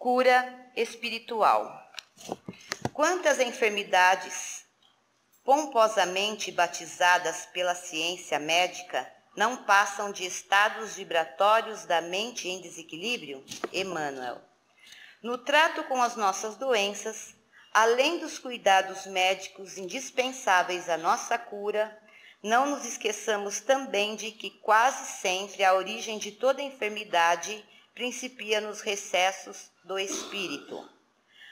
Cura espiritual. Quantas enfermidades pomposamente batizadas pela ciência médica não passam de estados vibratórios da mente em desequilíbrio? Emmanuel. No trato com as nossas doenças, além dos cuidados médicos indispensáveis à nossa cura, não nos esqueçamos também de que quase sempre a origem de toda enfermidade principia nos recessos do espírito.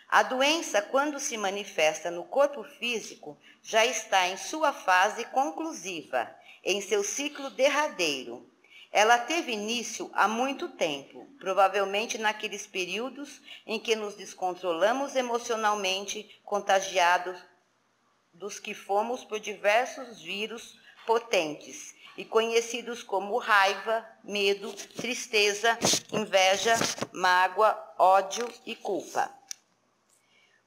A doença, quando se manifesta no corpo físico, já está em sua fase conclusiva, em seu ciclo derradeiro. Ela teve início há muito tempo, provavelmente naqueles períodos em que nos descontrolamos emocionalmente, contagiados dos que fomos por diversos vírus potentes e conhecidos como raiva, medo, tristeza, inveja, mágoa, ódio e culpa.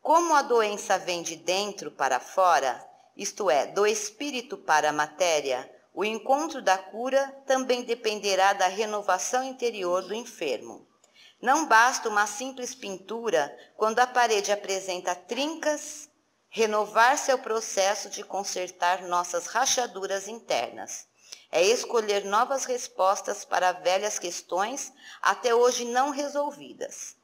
Como a doença vem de dentro para fora, isto é, do espírito para a matéria, o encontro da cura também dependerá da renovação interior do enfermo. Não basta uma simples pintura quando a parede apresenta trincas. Renovar-se é o processo de consertar nossas rachaduras internas. É escolher novas respostas para velhas questões até hoje não resolvidas.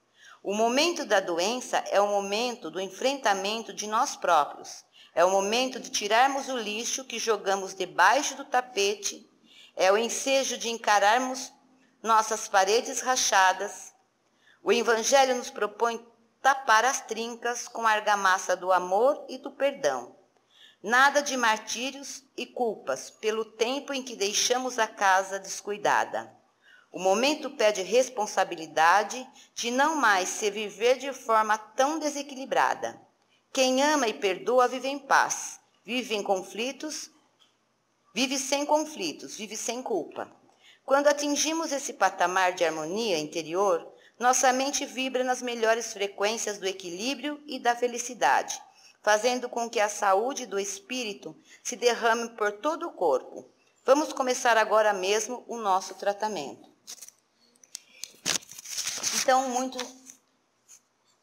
O momento da doença é o momento do enfrentamento de nós próprios. É o momento de tirarmos o lixo que jogamos debaixo do tapete. É o ensejo de encararmos nossas paredes rachadas. O Evangelho nos propõe tapar as trincas com a argamassa do amor e do perdão. Nada de martírios e culpas pelo tempo em que deixamos a casa descuidada. O momento pede responsabilidade de não mais se viver de forma tão desequilibrada. Quem ama e perdoa vive em paz, vive sem conflitos, vive sem culpa. Quando atingimos esse patamar de harmonia interior, nossa mente vibra nas melhores frequências do equilíbrio e da felicidade, fazendo com que a saúde do espírito se derrame por todo o corpo. Vamos começar agora mesmo o nosso tratamento. Então, muito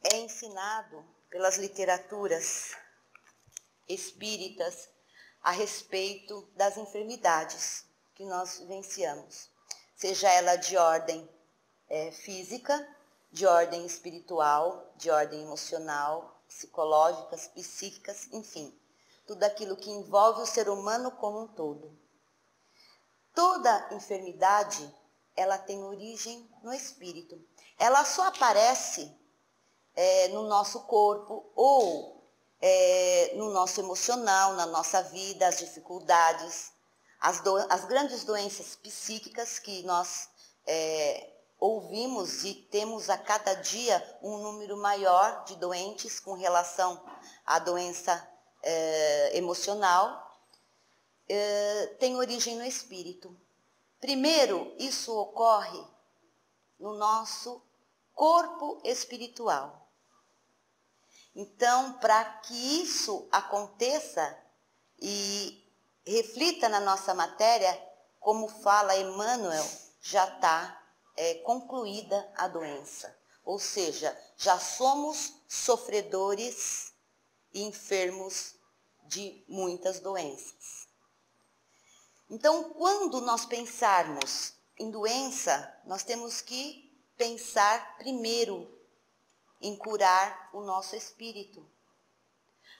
é ensinado pelas literaturas espíritas a respeito das enfermidades que nós vivenciamos, seja ela de ordem física, de ordem espiritual, de ordem emocional, psicológicas, psíquicas, enfim, tudo aquilo que envolve o ser humano como um todo. Toda enfermidade, ela tem origem no espírito. Ela só aparece no nosso corpo ou no nosso emocional, na nossa vida, as dificuldades, as grandes doenças psíquicas que nós ouvimos e temos a cada dia um número maior de doentes com relação à doença emocional, tem origem no espírito. Primeiro, isso ocorre no nosso corpo espiritual. Então, para que isso aconteça e reflita na nossa matéria, como fala Emmanuel, já está concluída a doença. Ou seja, já somos sofredores e enfermos de muitas doenças. Então, quando nós pensarmos em doença, nós temos que pensar primeiro em curar o nosso espírito.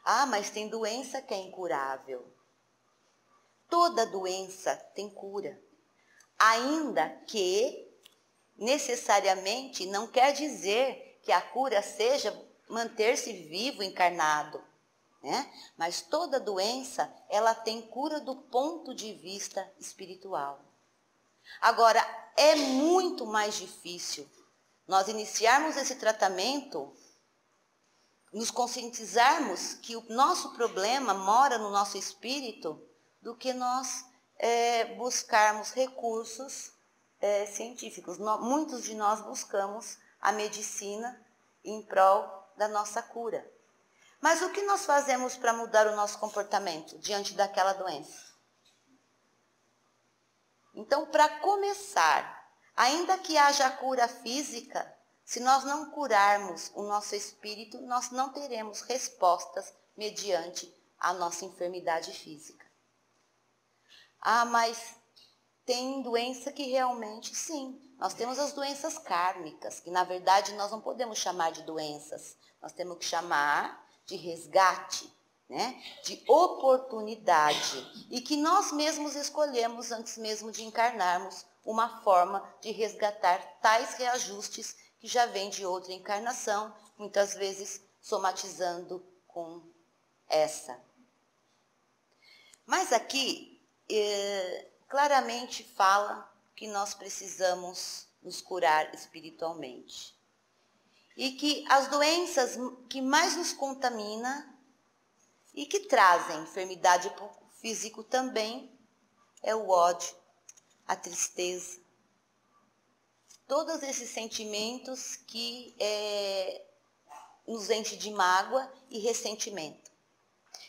Ah, mas tem doença que é incurável. Toda doença tem cura. Ainda que, necessariamente, não quer dizer que a cura seja manter-se vivo, encarnado. Né? Mas toda doença, ela tem cura do ponto de vista espiritual. Agora, é muito mais difícil nós iniciarmos esse tratamento, nos conscientizarmos que o nosso problema mora no nosso espírito, do que nós buscarmos recursos científicos. Muitos de nós buscamos a medicina em prol da nossa cura. Mas o que nós fazemos para mudar o nosso comportamento diante daquela doença? Então, para começar, ainda que haja cura física, Se nós não curarmos o nosso espírito, nós não teremos respostas mediante a nossa enfermidade física. Ah, mas tem doença que realmente, sim, nós temos as doenças kármicas, que na verdade nós não podemos chamar de doenças, nós temos que chamar de resgate, né? De oportunidade, e que nós mesmos escolhemos antes mesmo de encarnarmos uma forma de resgatar tais reajustes que já vêm de outra encarnação, muitas vezes somatizando com essa. Mas aqui, claramente fala que nós precisamos nos curar espiritualmente. E que as doenças que mais nos contaminam e que trazem enfermidade física também é o ódio, a tristeza. Todos esses sentimentos que nos enchem de mágoa e ressentimento.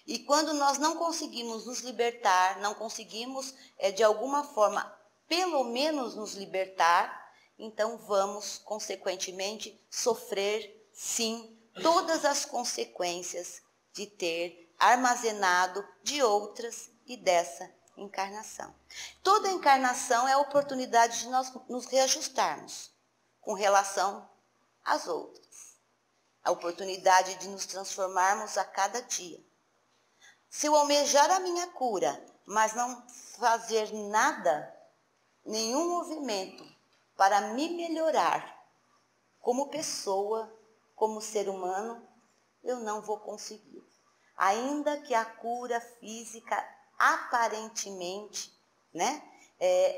E quando nós não conseguimos nos libertar, não conseguimos, de alguma forma, pelo menos nos libertar, então vamos, consequentemente, sofrer, sim, todas as consequências de ter armazenado de outras e dessa encarnação. Toda encarnação é a oportunidade de nós nos reajustarmos com relação às outras. A oportunidade de nos transformarmos a cada dia. Se eu almejar a minha cura, mas não fazer nada, nenhum movimento para me melhorar como pessoa, como ser humano, eu não vou conseguir. Ainda que a cura física aparentemente, né,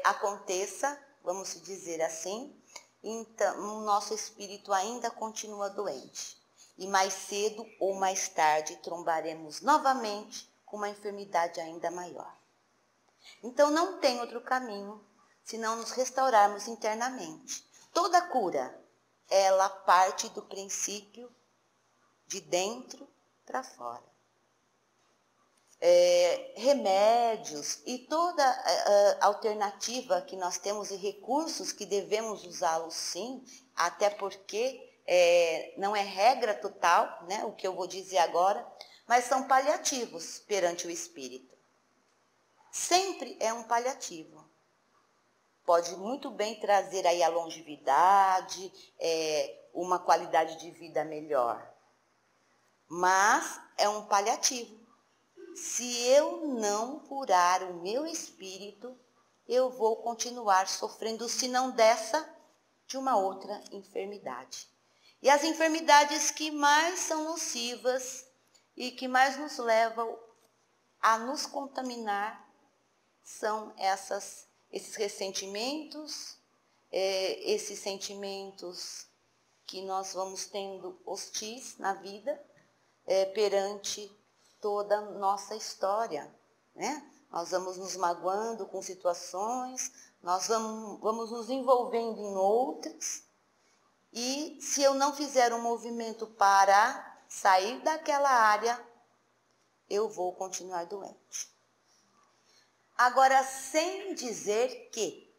aconteça, vamos dizer assim, então o nosso espírito ainda continua doente. E mais cedo ou mais tarde trombaremos novamente com uma enfermidade ainda maior. Então não tem outro caminho senão nos restaurarmos internamente. Toda cura, ela parte do princípio de dentro para fora. Remédios e toda alternativa que nós temos e recursos que devemos usá-los sim, até porque não é regra total, né, o que eu vou dizer agora, mas são paliativos perante o espírito. Sempre é um paliativo. Pode muito bem trazer aí a longevidade, uma qualidade de vida melhor, mas é um paliativo. Se eu não curar o meu espírito, eu vou continuar sofrendo, se não dessa, de uma outra enfermidade. E as enfermidades que mais são nocivas e que mais nos levam a nos contaminar são esses ressentimentos, esses sentimentos que nós vamos tendo hostis na vida perante toda a nossa história, né? Nós vamos nos magoando com situações, nós vamos nos envolvendo em outras, e se eu não fizer um movimento para sair daquela área, eu vou continuar doente. Agora, sem dizer que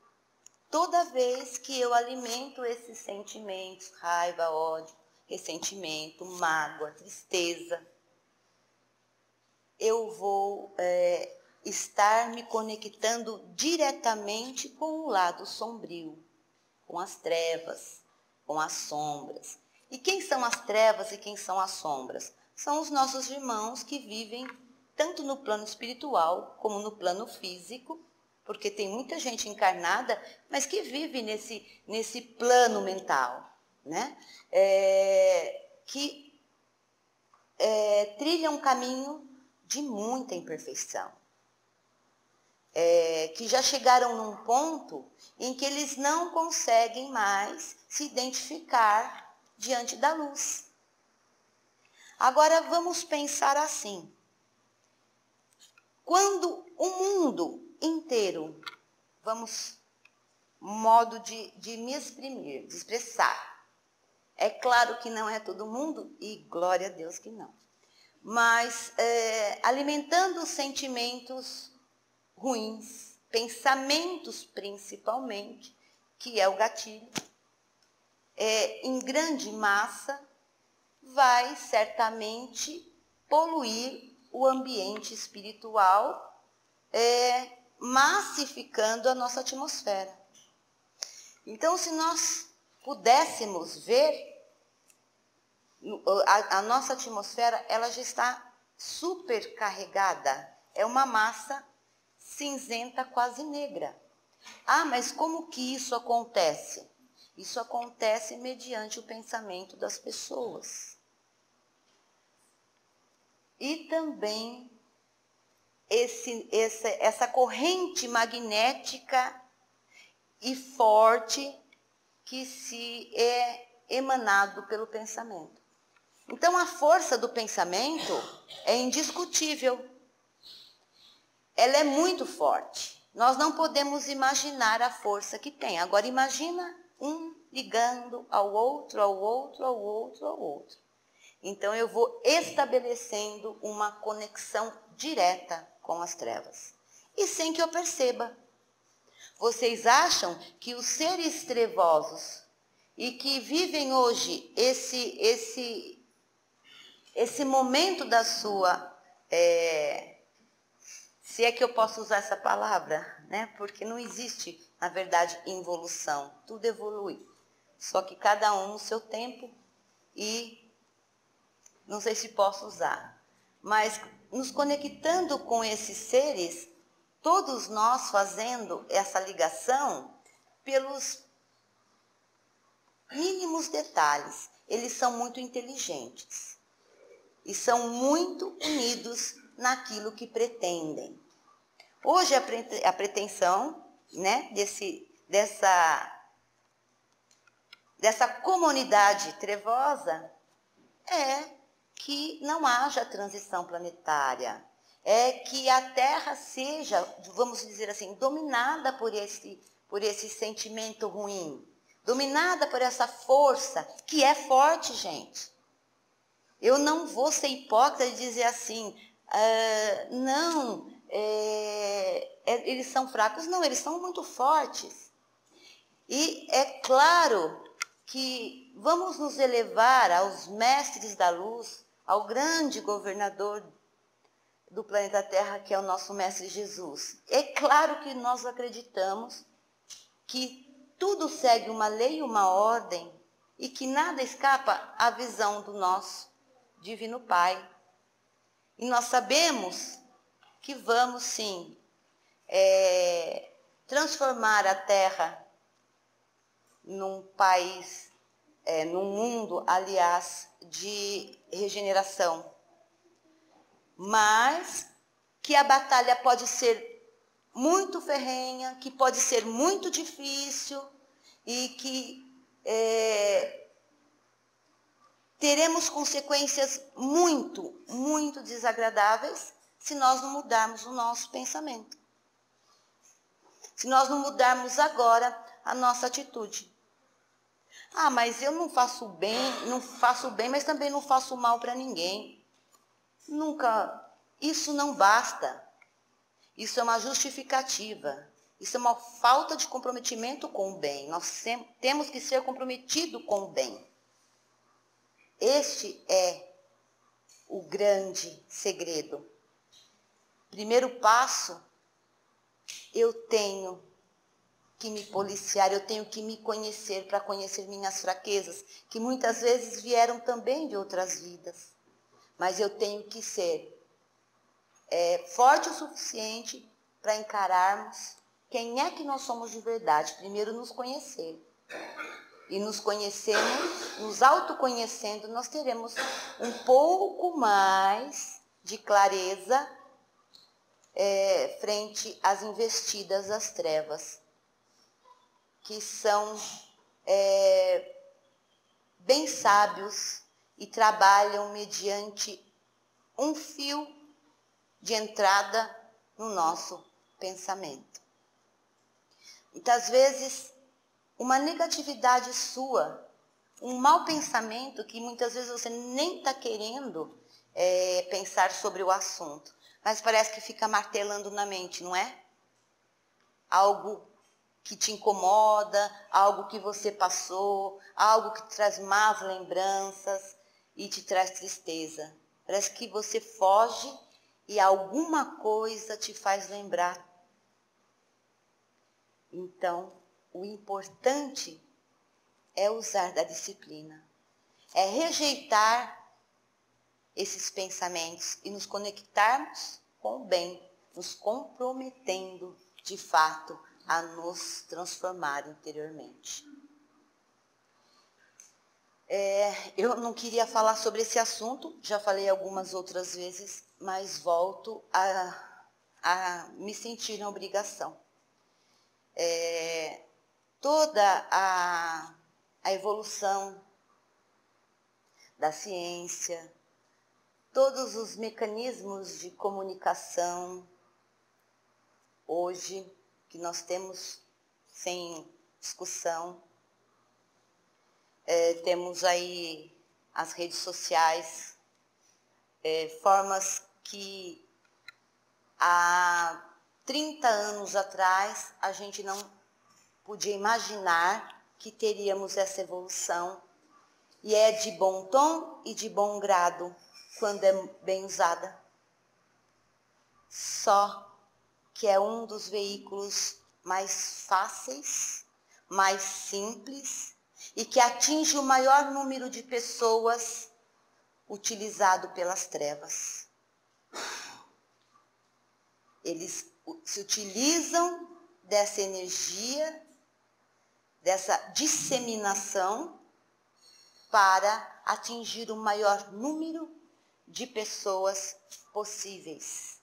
toda vez que eu alimento esses sentimentos, raiva, ódio, ressentimento, mágoa, tristeza, eu vou estar me conectando diretamente com o lado sombrio, com as trevas, com as sombras. E quem são as trevas e quem são as sombras? São os nossos irmãos que vivem tanto no plano espiritual como no plano físico, porque tem muita gente encarnada, mas que vive nesse plano mental, né? Que trilha um caminho de muita imperfeição. Que já chegaram num ponto em que eles não conseguem mais se identificar diante da luz. Agora vamos pensar assim. Quando o mundo inteiro, modo de me exprimir, de expressar. É claro que não é todo mundo, e glória a Deus que não. Mas alimentando sentimentos ruins, pensamentos principalmente, que é o gatilho. em grande massa, vai certamente poluir o ambiente espiritual, massificando a nossa atmosfera. Então, se nós pudéssemos ver, a nossa atmosfera, ela já está supercarregada. É uma massa cinzenta, quase negra. Ah, mas como que isso acontece? Isso acontece mediante o pensamento das pessoas. E também essa corrente magnética e forte que se é emanado pelo pensamento. Então, a força do pensamento é indiscutível. Ela é muito forte. Nós não podemos imaginar a força que tem. Agora, imagina um ligando ao outro, ao outro, ao outro, ao outro. Então, eu vou estabelecendo uma conexão direta com as trevas. E sem que eu perceba. Vocês acham que os seres trevosos e que vivem hoje esse momento da sua, se é que eu posso usar essa palavra, né? Porque não existe, na verdade, involução, tudo evolui. Só que cada um no seu tempo e não sei se posso usar. Mas nos conectando com esses seres, todos nós fazendo essa ligação pelos mínimos detalhes. Eles são muito inteligentes e são muito unidos naquilo que pretendem. Hoje a pretensão, né, dessa comunidade trevosa é que não haja transição planetária, é que a Terra seja, vamos dizer assim, dominada por esse sentimento ruim, dominada por essa força, que é forte, gente. Eu não vou ser hipócrita e dizer assim, eles são fracos. Não, eles são muito fortes. E é claro que vamos nos elevar aos mestres da luz, ao grande governador do planeta Terra, que é o nosso Mestre Jesus. É claro que nós acreditamos que tudo segue uma lei e uma ordem e que nada escapa à visão do nosso Divino Pai. E nós sabemos que vamos, sim, transformar a Terra num país, num mundo, aliás, de regeneração. Mas que a batalha pode ser muito ferrenha, que pode ser muito difícil e que teremos consequências muito, muito desagradáveis se nós não mudarmos o nosso pensamento. Se nós não mudarmos agora a nossa atitude. Ah, mas eu não faço bem, mas também não faço mal para ninguém. Nunca. Isso não basta. Isso é uma justificativa. Isso é uma falta de comprometimento com o bem. Nós temos que ser comprometidos com o bem. Este é o grande segredo. Primeiro passo, eu tenho que me policiar, eu tenho que me conhecer para conhecer minhas fraquezas, que muitas vezes vieram também de outras vidas. Mas eu tenho que ser forte o suficiente para encararmos quem é que nós somos de verdade. Primeiro nos conhecer. E nos conhecemos, nos autoconhecendo, nós teremos um pouco mais de clareza frente às investidas das trevas, que são bem sábios e trabalham mediante um fio de entrada no nosso pensamento. Muitas vezes, uma negatividade sua, um mau pensamento que muitas vezes você nem está querendo pensar sobre o assunto, mas parece que fica martelando na mente, não é? Algo que te incomoda, algo que você passou, algo que traz más lembranças e te traz tristeza. Parece que você foge e alguma coisa te faz lembrar. Então, o importante é usar da disciplina, é rejeitar esses pensamentos e nos conectarmos com o bem, nos comprometendo de fato a nos transformar interiormente. Eu não queria falar sobre esse assunto, já falei algumas outras vezes, mas volto a me sentir na obrigação. Toda a evolução da ciência, todos os mecanismos de comunicação hoje que nós temos sem discussão, temos aí as redes sociais, formas que há 30 anos atrás a gente não podia imaginar que teríamos essa evolução. E é de bom tom e de bom grado quando é bem usada. Só que é um dos veículos mais fáceis, mais simples e que atinge o maior número de pessoas utilizado pelas trevas. Eles se utilizam dessa energia, dessa disseminação para atingir o maior número de pessoas possíveis.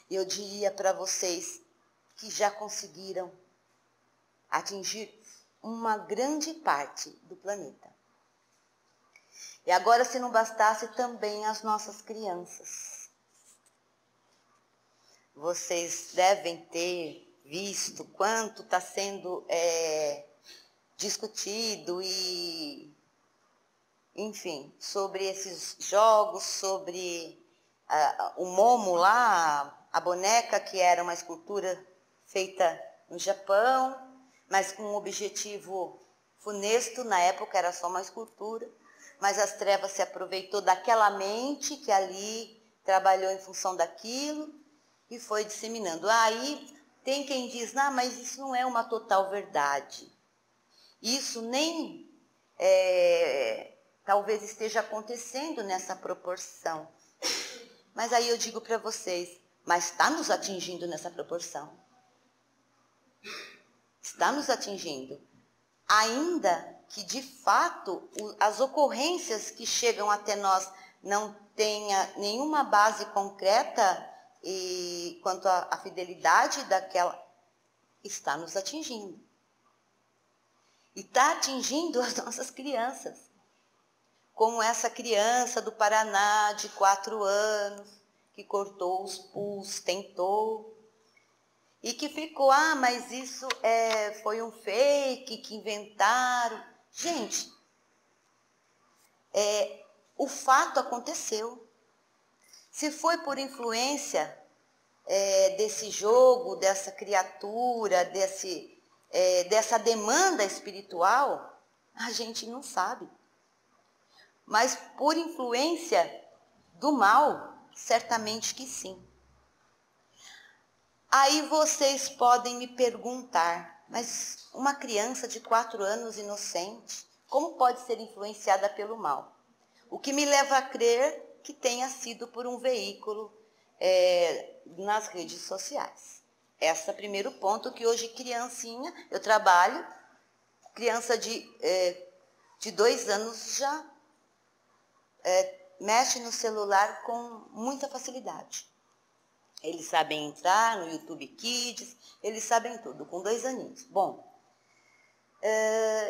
Eu diria para vocês que já conseguiram atingir uma grande parte do planeta. E agora, se não bastasse, também as nossas crianças. Vocês devem ter visto quanto está sendo discutido e, enfim, sobre esses jogos, sobre o Momo lá, a boneca que era uma escultura feita no Japão, mas com um objetivo funesto, na época era só uma escultura, mas as trevas se aproveitou daquela mente que ali trabalhou em função daquilo e foi disseminando. Aí tem quem diz, mas isso não é uma total verdade. Isso nem talvez esteja acontecendo nessa proporção. Mas aí eu digo para vocês, mas está nos atingindo nessa proporção. Está nos atingindo. Ainda que, de fato, as ocorrências que chegam até nós não tenha nenhuma base concreta e quanto à fidelidade daquela, está nos atingindo. E está atingindo as nossas crianças. Como essa criança do Paraná, de 4 anos, que cortou os pulsos, tentou, e que ficou, mas isso foi um fake que inventaram. Gente, o fato aconteceu. Se foi por influência desse jogo, dessa criatura, dessa demanda espiritual, a gente não sabe. Mas por influência do mal, certamente que sim. Aí vocês podem me perguntar, mas uma criança de 4 anos inocente, como pode ser influenciada pelo mal? O que me leva a crer que tenha sido por um veículo nas redes sociais. Esse é o primeiro ponto, que hoje criancinha, eu trabalho, criança de 2 anos já mexe no celular com muita facilidade. Eles sabem entrar no YouTube Kids, eles sabem tudo, com 2 aninhos. Bom,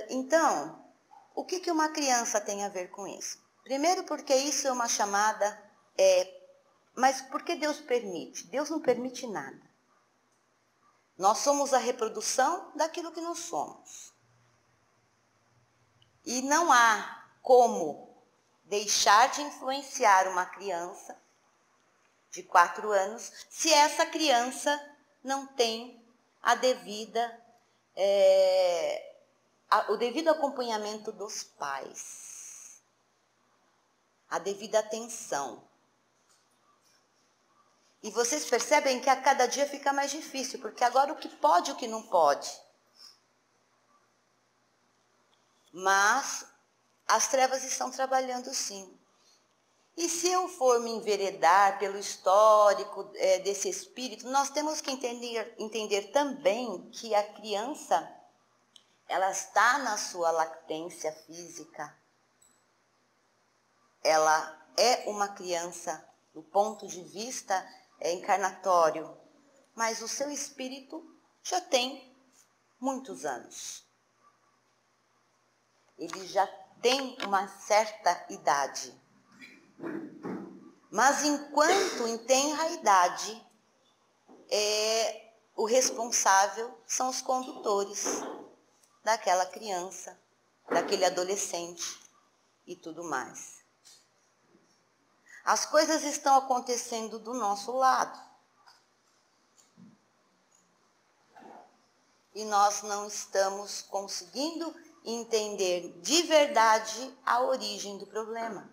então, o que uma criança tem a ver com isso? Primeiro, porque isso é uma chamada, mas por que Deus permite? Deus não permite nada. Nós somos a reprodução daquilo que nós somos. E não há como deixar de influenciar uma criança de 4 anos se essa criança não tem a devida o devido acompanhamento dos pais, a devida atenção. E vocês percebem que a cada dia fica mais difícil, porque agora o que pode e o que não pode. Mas as trevas estão trabalhando sim. E se eu for me enveredar pelo histórico desse espírito, nós temos que entender também que a criança, ela está na sua latência física. Ela é uma criança do ponto de vista encarnatório, mas o seu espírito já tem muitos anos. Ele já tem uma certa idade. Mas enquanto tenra idade, o responsável são os condutores daquela criança, daquele adolescente e tudo mais. As coisas estão acontecendo do nosso lado. E nós não estamos conseguindo entender de verdade a origem do problema.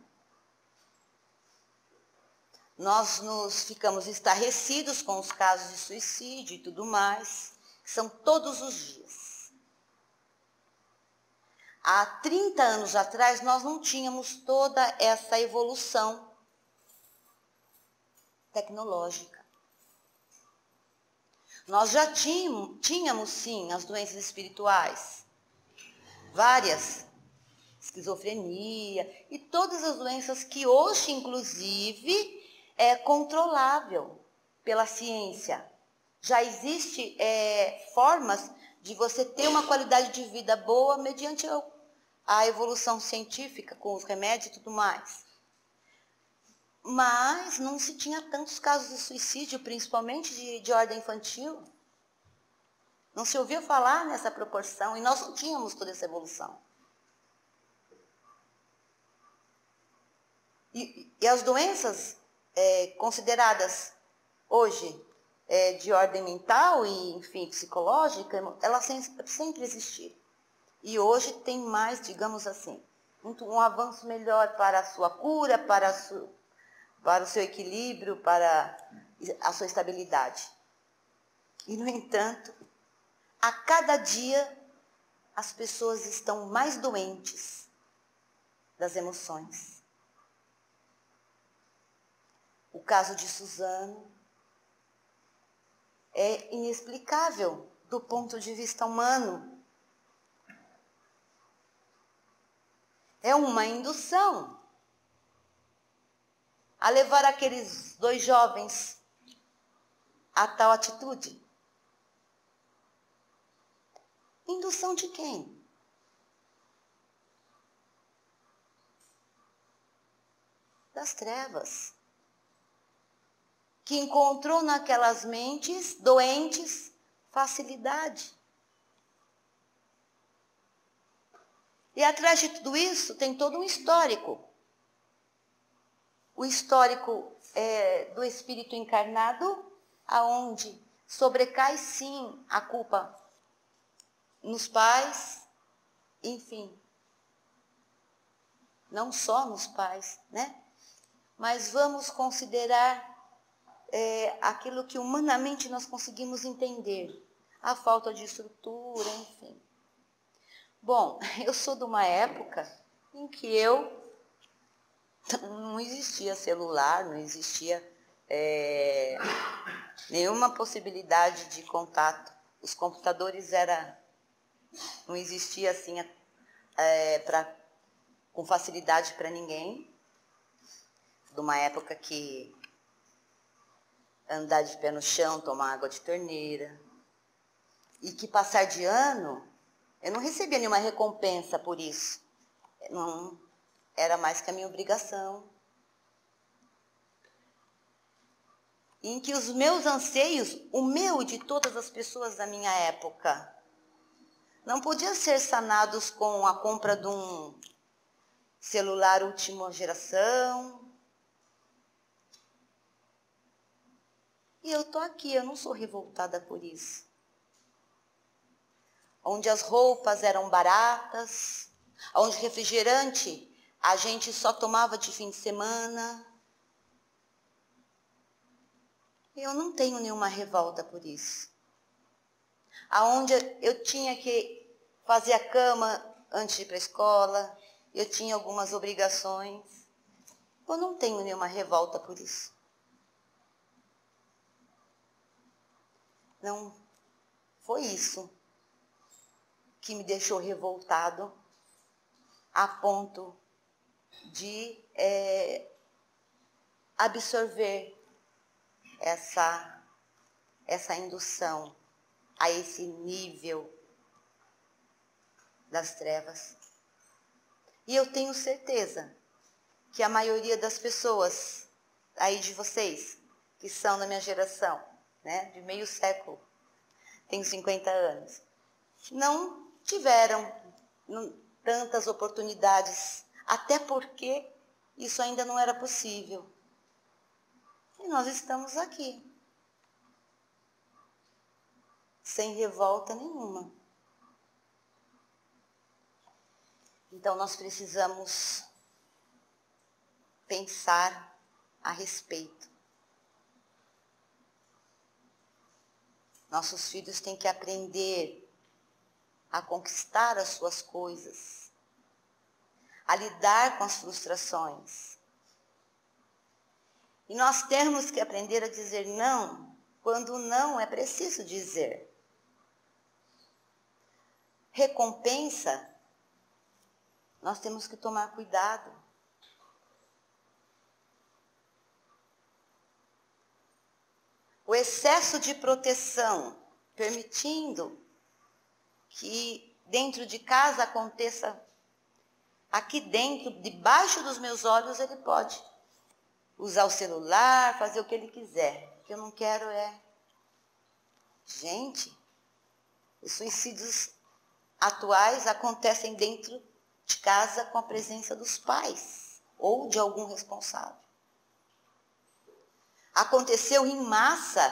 Nós ficamos estarrecidos com os casos de suicídio e tudo mais, que são todos os dias. Há 30 anos atrás, nós não tínhamos toda essa evolução tecnológica. Nós já tínhamos, sim, as doenças espirituais, várias, esquizofrenia e todas as doenças que hoje, inclusive, é controlável pela ciência. Já existe formas de você ter uma qualidade de vida boa mediante a evolução científica, com os remédios e tudo mais. Mas não se tinha tantos casos de suicídio, principalmente de ordem infantil. Não se ouvia falar nessa proporção e nós não tínhamos toda essa evolução. E as doenças consideradas hoje de ordem mental e, enfim, psicológica, elas sempre existiram. E hoje tem mais, digamos assim, um avanço melhor para a sua cura, para o seu equilíbrio, para a sua estabilidade. E, no entanto, a cada dia as pessoas estão mais doentes das emoções. O caso de Suzano é inexplicável do ponto de vista humano. É uma indução a levar aqueles 2 jovens a tal atitude. Indução de quem? Das trevas. Que encontrou naquelas mentes doentes facilidade. E atrás de tudo isso tem todo um histórico. O histórico do espírito encarnado, aonde sobrecai sim a culpa nos pais, enfim, não só nos pais, né? Mas vamos considerar aquilo que humanamente nós conseguimos entender, a falta de estrutura, enfim. Bom, eu sou de uma época em que não existia celular, não existia nenhuma possibilidade de contato. Os computadores não existia assim com facilidade para ninguém. De uma época que andar de pé no chão, tomar água de torneira. E que passar de ano, eu não recebia nenhuma recompensa por isso. Não, era mais que a minha obrigação. Em que os meus anseios, o meu e de todas as pessoas da minha época, não podiam ser sanados com a compra de um celular última geração. E eu estou aqui, eu não sou revoltada por isso. onde as roupas eram baratas, onde refrigerante a gente só tomava de fim de semana. Eu não tenho nenhuma revolta por isso. Aonde eu tinha que fazer a cama antes de ir para a escola, eu tinha algumas obrigações. Eu não tenho nenhuma revolta por isso. Não foi isso que me deixou revoltado a ponto de absorver essa indução a esse nível das trevas. E eu tenho certeza que a maioria das pessoas aí de vocês, que são da minha geração, né, de meio século, tenho 50 anos, não tiveram tantas oportunidades, até porque isso ainda não era possível. E nós estamos aqui, sem revolta nenhuma. Então nós precisamos pensar a respeito. Nossos filhos têm que aprender a conquistar as suas coisas, a lidar com as frustrações. E nós temos que aprender a dizer não, quando não é preciso dizer. Recompensa, nós temos que tomar cuidado. O excesso de proteção, permitindo que dentro de casa aconteça, aqui dentro, debaixo dos meus olhos, ele pode usar o celular, fazer o que ele quiser. O que eu não quero é... Gente, os suicídios atuais acontecem dentro de casa com a presença dos pais ou de algum responsável. Aconteceu em massa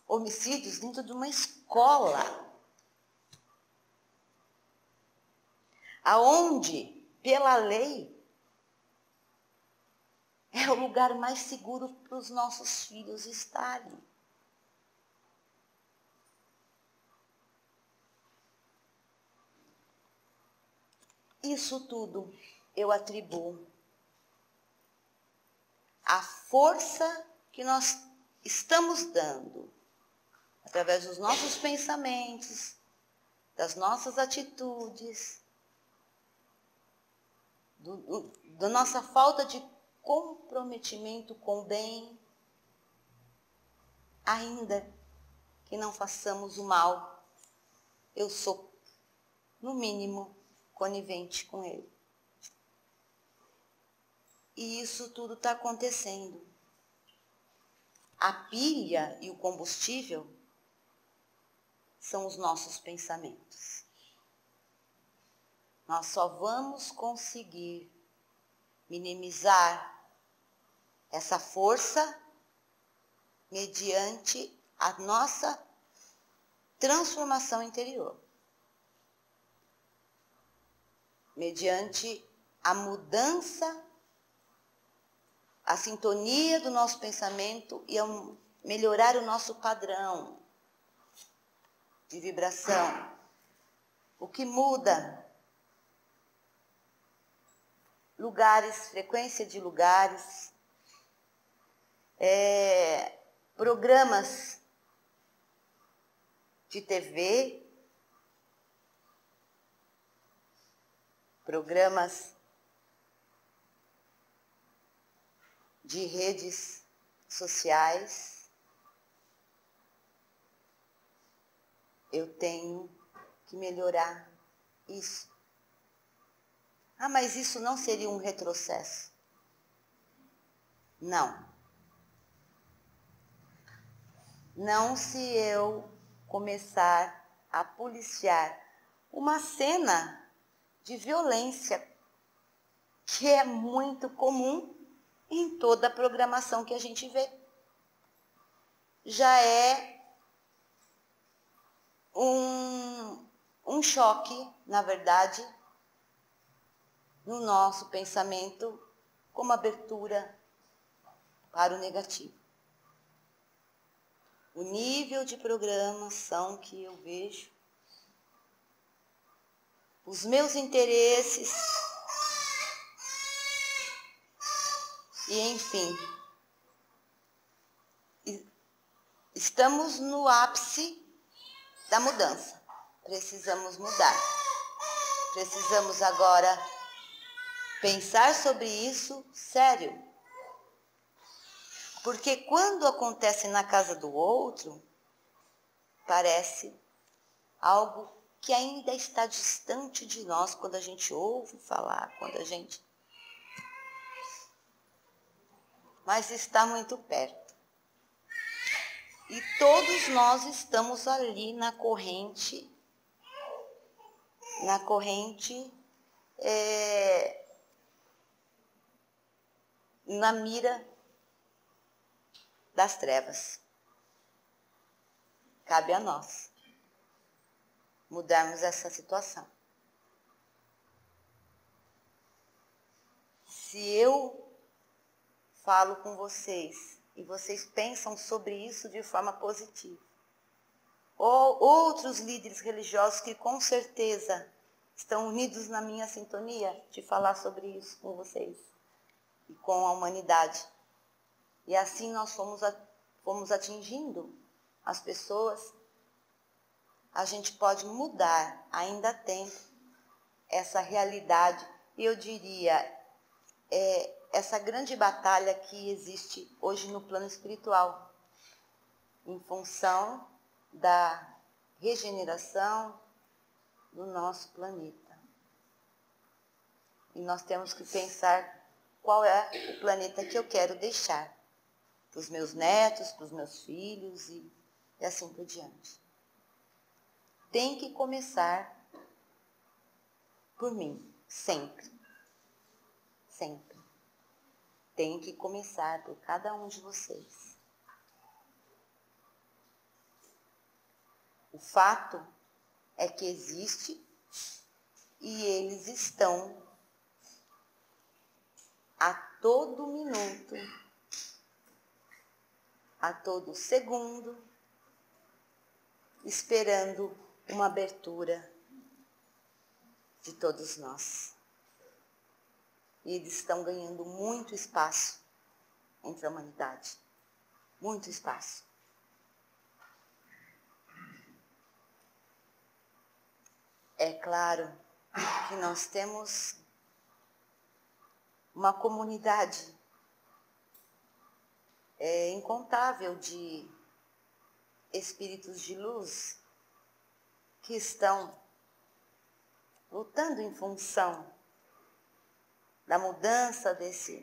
homicídios dentro de uma escola, aonde, pela lei, é o lugar mais seguro para os nossos filhos estarem. Isso tudo eu atribuo à força que nós estamos dando, através dos nossos pensamentos, das nossas atitudes, da nossa falta de comprometimento com o bem, ainda que não façamos o mal, eu sou, no mínimo, conivente com ele. E isso tudo está acontecendo. A pilha e o combustível são os nossos pensamentos. Nós só vamos conseguir minimizar essa força mediante a nossa transformação interior. Mediante a mudança, a sintonia do nosso pensamento e a melhorar o nosso padrão de vibração. O que muda? Lugares, frequência de lugares, programas de TV, programas de redes sociais. Eu tenho que melhorar isso. Ah, mas isso não seria um retrocesso? Não. Não se eu começar a policiar uma cena de violência que é muito comum em toda a programação que a gente vê. Já é um choque, na verdade, no nosso pensamento, como abertura para o negativo. O nível de programação que eu vejo, os meus interesses, e enfim, estamos no ápice da mudança. Precisamos mudar. Precisamos agora pensar sobre isso sério. Porque quando acontece na casa do outro, parece algo que ainda está distante de nós quando a gente ouve falar, quando a gente... Mas está muito perto. E todos nós estamos ali na corrente, na mira das trevas. Cabe a nós mudarmos essa situação. Se eu falo com vocês e vocês pensam sobre isso de forma positiva, ou outros líderes religiosos que com certeza estão unidos na minha sintonia de falar sobre isso com vocês e com a humanidade. E assim nós fomos atingindo as pessoas. A gente pode mudar, ainda há tempo, essa realidade. E eu diria, essa grande batalha que existe hoje no plano espiritual, em função da regeneração do nosso planeta. E nós temos que pensar qual é o planeta que eu quero deixar para os meus netos, para os meus filhos e assim por diante. Tem que começar por mim, sempre. Sempre. Tem que começar por cada um de vocês. O fato é que existe e eles estão a todo minuto, a todo segundo, esperando uma abertura de todos nós. E eles estão ganhando muito espaço entre a humanidade. Muito espaço. É claro que nós temos uma comunidade incontável de espíritos de luz que estão lutando em função da mudança desse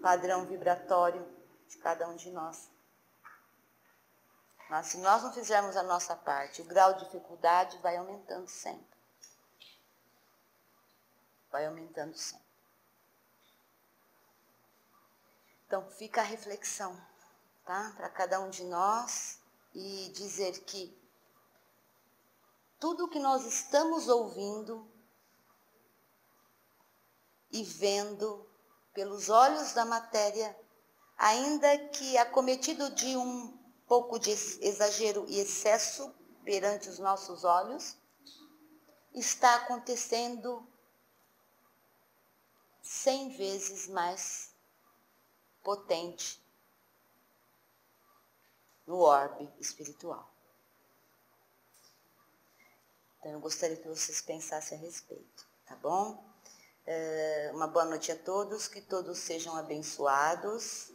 padrão vibratório de cada um de nós. Mas se nós não fizermos a nossa parte, o grau de dificuldade vai aumentando sempre. Vai aumentando sempre. Então fica a reflexão, tá? Para cada um de nós e dizer que tudo que nós estamos ouvindo e vendo pelos olhos da matéria, ainda que acometido de um pouco de exagero e excesso perante os nossos olhos, está acontecendo 100 vezes mais potente no orbe espiritual. Então eu gostaria que vocês pensassem a respeito, tá bom? Uma boa noite a todos, que todos sejam abençoados